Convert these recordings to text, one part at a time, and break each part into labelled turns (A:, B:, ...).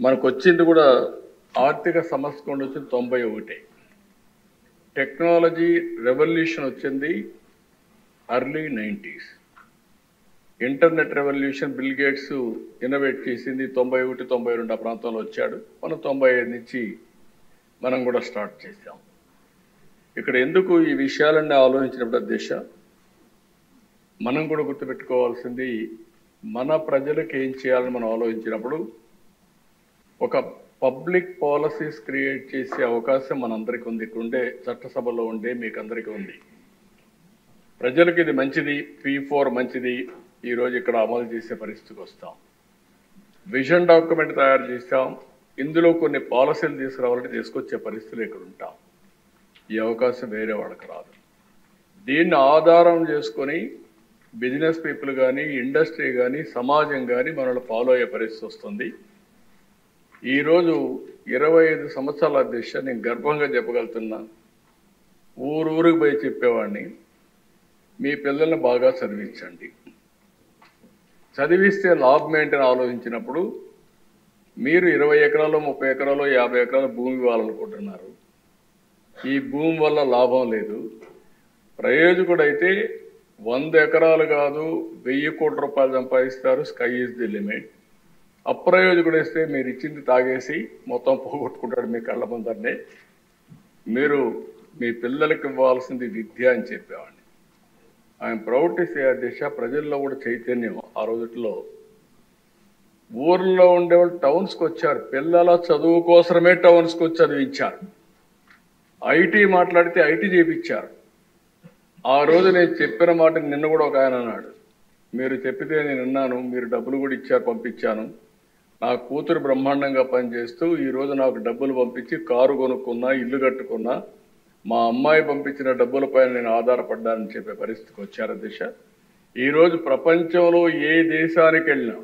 A: మనకు వచ్చింది కూడా ఆర్థిక సమస్య కొండ వచ్చింది 91. టెక్నాలజీ రెవల్యూషన్ వచ్చింది early 90s. Internet revolution bill gates innovate చేసింది 91, 92 ఆ ప్రాంతంలో వచ్చాడు. మనం 95 నుంచి మనం కూడా స్టార్ట్ చేసాం. ఇక్కడ ఎందుకు ఈ విషయాలన్నీ ఆలోచించినప్పుడు దిశ మనం కూడా గుర్తుపెట్టుకోవాల్సింది, మన ప్రజలకు ఏం చేయాలని మనం ఆలోచించినప్పుడు ఒక పబ్లిక్ పాలసీస్ క్రియేట్ చేసే అవకాశం మనందరికీ ఉంది. ఇక్కడ ఉండే చట్టసభలో ఉండే మీకు అందరికీ ఉంది. ప్రజలకు ఇది మంచిది, P4 మంచిది, ఈరోజు ఇక్కడ అమలు చేసే పరిస్థితికి వస్తాం. విజన్ డాక్యుమెంట్ తయారు చేస్తాం, ఇందులో కొన్ని పాలసీలు తీసుకురావాలంటే తీసుకొచ్చే పరిస్థితులు ఇక్కడ ఉంటాం. ఈ అవకాశం వేరే వాళ్ళకి రాదు. దీన్ని ఆధారం చేసుకొని బిజినెస్ పీపుల్ కానీ, ఇండస్ట్రీ కానీ, సమాజం కానీ మనల్ని ఫాలో అయ్యే పరిస్థితి వస్తుంది. ఈరోజు 25 సంవత్సరాల దిశ నేను గర్వంగా చెప్పగలుగుతున్నా. ఊరికి పోయి చెప్పేవాడిని, మీ పిల్లల్ని బాగా చదివించండి, చదివిస్తే లాభం ఏంటని ఆలోచించినప్పుడు మీరు 20 ఎకరాలు, 30 ఎకరాలు, 50 ఎకరాల భూమి ఇవ్వాలనుకుంటున్నారు. ఈ భూమి వల్ల లాభం లేదు. ప్రయోజకుడు అయితే 100 ఎకరాలు కాదు 1000 కోట్ల రూపాయలు సంపాదిస్తారు. Sky is the limit. అప్రయోజకుడు వేస్తే మీరు ఇచ్చింది తాగేసి మొత్తం పోగొట్టుకుంటాడు మీ కళ్ళ ముందరనే. మీరు మీ పిల్లలకి ఇవ్వాల్సింది విద్య అని చెప్పేవాడిని. ఐఎమ్ ప్రౌడ్ టు సే దిశ ప్రజల్లో కూడా చైతన్యం ఆ రోజుల్లో. ఊర్లో ఉండేవాళ్ళు టౌన్స్కి వచ్చారు, పిల్లల చదువు కోసమే టౌన్స్కి వచ్చి చదివించారు. ఐటీ మాట్లాడితే ఐటీ చేయించారు. ఆ రోజు నేను చెప్పిన మాట నిన్న కూడా ఒక ఆయన అన్నాడు, మీరు చెప్పితే నేను విన్నాను, మీరు డబ్బులు కూడా ఇచ్చారు, పంపించాను. నా కూతురు బ్రహ్మాండంగా పనిచేస్తూ ఈరోజు నాకు డబ్బులు పంపించి కారు కొనుక్కున్నా, ఇల్లు కట్టుకున్నా, మా అమ్మాయి పంపించిన డబ్బులపైన నేను ఆధారపడ్డానని చెప్పే పరిస్థితికి వచ్చారు దిశ. ఈరోజు ప్రపంచంలో ఏ దేశానికి వెళ్ళినా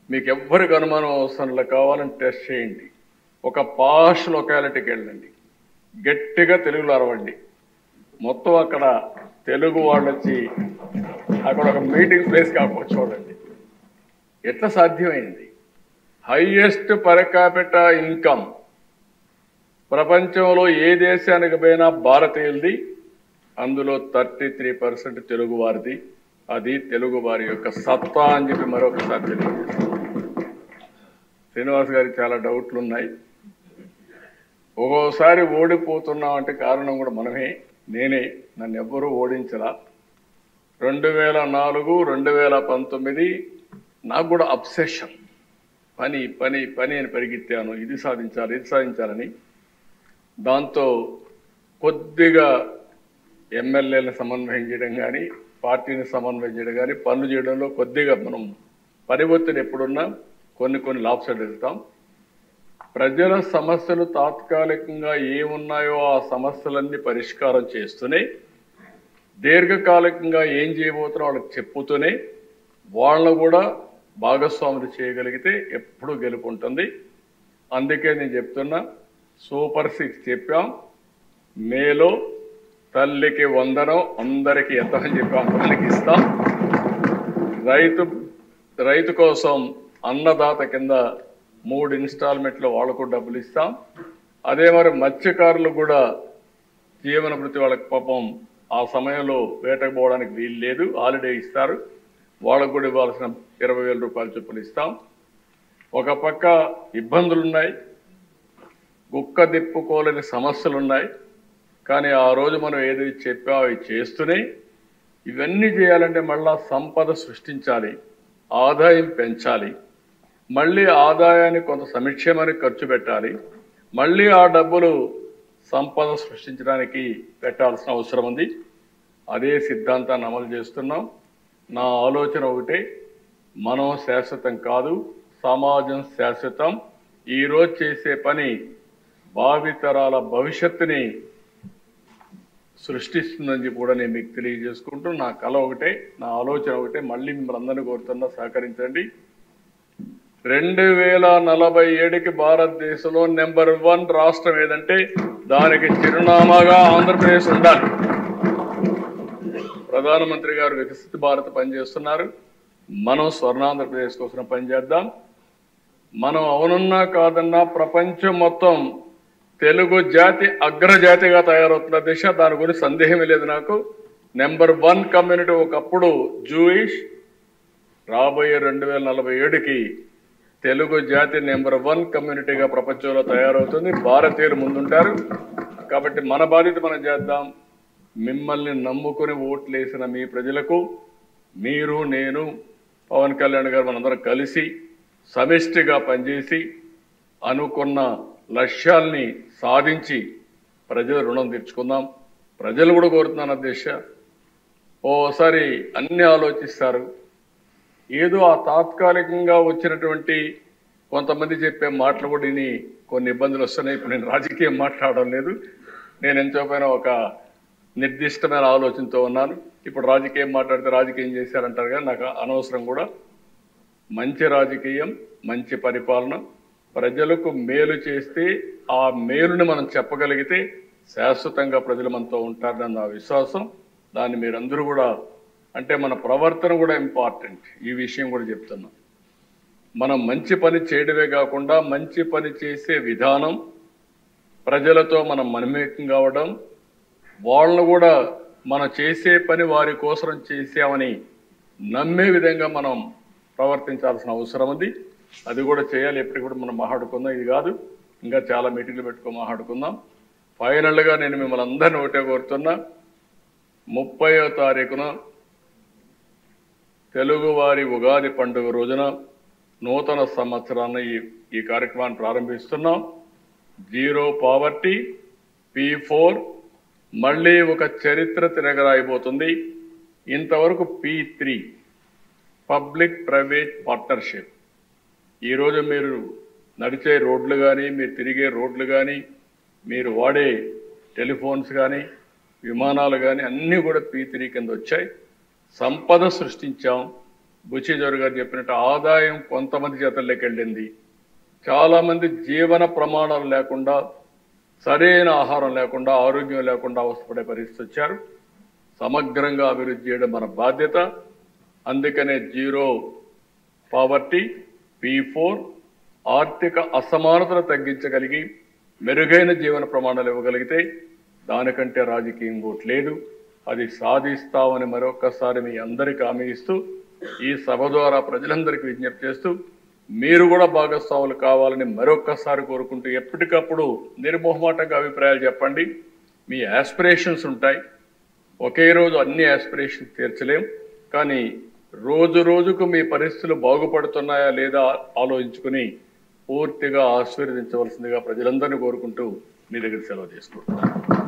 A: మీకు ఎవ్వరికి అనుమానం అవసరం కావాలని టెస్ట్ చేయండి. ఒక పాష్ లొకాలిటీకి వెళ్ళండి, గట్టిగా తెలుగులో అరవండి, మొత్తం అక్కడ తెలుగు వాళ్ళు వచ్చి అక్కడ ఒక మీటింగ్ ప్లేస్ కాకపోతే చూడండి ఎట్లా సాధ్యమైంది. హైయెస్ట్ పర్ క్యాపిటా ఇన్కమ్ ప్రపంచంలో ఏ దేశానికి పోయినా భారతీయులది, అందులో 33% తెలుగు వారిది. అది తెలుగు వారి యొక్క సత్తా అని చెప్పి మరొకసారి తెలియజేస్తాం. శ్రీనివాస్ గారికి చాలా డౌట్లు ఉన్నాయి. ఒక్కోసారి ఓడిపోతున్నాం అంటే కారణం కూడా మనమే, నేనే. నన్ను ఎవ్వరూ ఓడించలా. 2004, 2019 నాకు కూడా అబ్సెషన్, పని పని పని అని పరిగెత్తాను. ఇది సాధించాలి, ఇది సాధించాలని. దాంతో కొద్దిగా ఎమ్మెల్యేలను సమన్వయం చేయడం కానీ, పార్టీని సమన్వయం చేయడం కానీ, పనులు చేయడంలో కొద్దిగా మనం పని ఒత్తిడి ఎప్పుడున్నా కొన్ని లాభసాలు వెళ్తాం. ప్రజల సమస్యలు తాత్కాలికంగా ఏమున్నాయో ఆ సమస్యలన్నీ పరిష్కారం చేస్తూనే, దీర్ఘకాలికంగా ఏం చేయబోతున్నా వాళ్ళకి చెప్పుతూనే వాళ్ళను కూడా భాగస్వాములు చేయగలిగితే ఎప్పుడూ గెలుపుంటుంది. అందుకే నేను చెప్తున్నా, సూపర్ 6 చెప్పాం. మేలో తల్లికి వందనం, అందరికీ ఎంతమని చెప్పాం, అందరికి ఇస్తాం. రైతు కోసం అన్నదాత కింద 3 ఇన్స్టాల్మెంట్లో వాళ్ళకు డబ్బులు ఇస్తాం. అదే మరి మత్స్యకారులు కూడా జీవన వృత్తి, వాళ్ళకి పాపం ఆ సమయంలో వేటకు పోవడానికి వీలు లేదు, హాలిడే ఇస్తారు, వాళ్ళకు కూడా ఇవ్వాల్సిన 20,000 రూపాయల చొప్పున ఇస్తాం. ఒక పక్క ఇబ్బందులున్నాయి, గుక్క దిప్పుకోలేని సమస్యలున్నాయి. కానీ ఆ రోజు మనం ఏదైతే చెప్పామో అవి చేస్తూనే ఇవన్నీ చేయాలంటే మళ్ళా సంపద సృష్టించాలి, ఆదాయం పెంచాలి, మళ్ళీ ఆదాయాన్ని కొంత సంక్షేమానికి ఖర్చు పెట్టాలి, మళ్ళీ ఆ డబ్బులు సంపద సృష్టించడానికి పెట్టాల్సిన అవసరం ఉంది. అదే సిద్ధాంతాన్ని అమలు చేస్తున్నాం. నా ఆలోచన ఒకటే, మనం శాశ్వతం కాదు, సమాజం శాశ్వతం. ఈరోజు చేసే పని భావితరాల భవిష్యత్తుని సృష్టిస్తుందని కూడా నేను మీకు తెలియజేసుకుంటూ, నా కళ ఒకటే, నా ఆలోచన ఒకటే, మళ్ళీ మిమ్మల్ని అందరినీ కోరుతున్నా సహకరించండి. 2047కి భారతదేశంలో నెంబర్ 1 రాష్ట్రం ఏదంటే దానికి చిరునామాగా ఆంధ్రప్రదేశ్ ఉండాలి. ప్రధానమంత్రి గారు వికసిత భారత్ పనిచేస్తున్నారు, మనం స్వర్ణాంధ్రప్రదేశ్ కోసం పనిచేద్దాం. మనం అవునన్నా కాదన్నా ప్రపంచం మొత్తం తెలుగు జాతి అగ్రజాతిగా తయారవుతున్న దిశ, దాని గురించి సందేహమే లేదు నాకు. నెంబర్ 1 కమ్యూనిటీ ఒకప్పుడు జూయిష్, రాబోయే 2047కి తెలుగు జాతి నెంబర్ 1 కమ్యూనిటీగా ప్రపంచంలో తయారవుతుంది. భారతీయులు ముందుంటారు. కాబట్టి మన బాధ్యత మనం చేద్దాం. మిమ్మల్ని నమ్ముకుని ఓట్లేసిన మీ ప్రజలకు మీరు, నేను, పవన్ కళ్యాణ్ గారు మనందరం కలిసి సమిష్టిగా పనిచేసి అనుకున్న లక్ష్యాల్ని సాధించి ప్రజల రుణం తీర్చుకుందాం. ప్రజలు కూడా కోరుతున్నాను అధ్యక్ష, ఓసారి అన్ని ఆలోచిస్తారు. ఏదో ఆ తాత్కాలికంగా వచ్చినటువంటి కొంతమంది చెప్పే మాటలు కూడా విని కొన్ని ఇబ్బందులు వస్తున్నాయి. ఇప్పుడు నేను రాజకీయం మాట్లాడడం లేదు. నేను ఎంతోపైన ఒక నిర్దిష్టమైన ఆలోచనతో ఉన్నాను. ఇప్పుడు రాజకీయం మాట్లాడితే రాజకీయం చేశారంటారు కానీ నాకు అనవసరం కూడా. మంచి రాజకీయం, మంచి పరిపాలన, ప్రజలకు మేలు చేస్తే ఆ మేలుని మనం చెప్పగలిగితే శాశ్వతంగా ప్రజలు మనతో ఉంటారని నా విశ్వాసం. దాన్ని మీరందరూ కూడా, అంటే మన ప్రవర్తన కూడా ఇంపార్టెంట్. ఈ విషయం కూడా చెప్తున్నాం. మనం మంచి పని చేయడమే కాకుండా మంచి పని చేసే విధానం, ప్రజలతో మనం మమేకం కావడం, వాళ్ళను కూడా మనం చేసే పని వారి కోసం చేసామని నమ్మే విధంగా మనం ప్రవర్తించాల్సిన అవసరం ఉంది. అది కూడా చేయాలి. ఎప్పటికి కూడా మనం మాట్లాడుకుందాం. ఇది కాదు, ఇంకా చాలా మీటింగ్లు పెట్టుకొని మాట్లాడుకుందాం. ఫైనల్గా నేను మిమ్మల్ని అందరినీ ఒకటే కోరుతున్నా, 30వ తారీఖున తెలుగువారి ఉగాది పండుగ రోజున నూతన సంవత్సరాన్ని ఈ కార్యక్రమాన్ని ప్రారంభిస్తున్నాం. జీరో పావర్టీ, P4 మళ్ళీ ఒక చరిత్ర తిరగరాయిపోతుంది. ఇంతవరకు P3 పబ్లిక్ ప్రైవేట్ పార్ట్నర్షిప్. ఈరోజు మీరు నడిచే రోడ్లు కానీ, మీరు తిరిగే రోడ్లు కానీ, మీరు వాడే టెలిఫోన్స్ కానీ, విమానాలు కానీ అన్నీ కూడా P3 కింద వచ్చాయి. సంపద సృష్టించాం. బుచ్చిజోరు గారు చెప్పినట్టు ఆదాయం కొంతమంది చేతల్లోకి వెళ్ళింది. చాలామంది జీవన ప్రమాణాలు లేకుండా, సరైన ఆహారం లేకుండా, ఆరోగ్యం లేకుండా అవస్థపడే పరిస్థితి వచ్చారు. సమగ్రంగా అభివృద్ధి చేయడం మన బాధ్యత. అందుకనే జీరో పావర్టీ, P4 ఆర్థిక అసమానతను తగ్గించగలిగి మెరుగైన జీవన ప్రమాణాలు ఇవ్వగలిగితే దానికంటే రాజకీయం ఓటు లేదు. అది సాధిస్తామని మరొకసారి మీ అందరికీ హామీ ఇస్తూ, ఈ సభ ద్వారా ప్రజలందరికీ విజ్ఞప్తి చేస్తూ, మీరు కూడా భాగస్వాములు కావాలని మరొకసారి కోరుకుంటూ, ఎప్పటికప్పుడు నిర్మోహమాటంగా అభిప్రాయాలు చెప్పండి. మీ యాస్పిరేషన్స్ ఉంటాయి. ఒకే రోజు అన్ని యాస్పిరేషన్స్ తీర్చలేం. కానీ రోజు రోజుకు మీ పరిస్థితులు బాగుపడుతున్నాయా లేదా ఆలోచించుకుని పూర్తిగా ఆశీర్వదించవలసిందిగా ప్రజలందరినీ కోరుకుంటూ మీ దగ్గర సెలవు తీసుకుంటాం.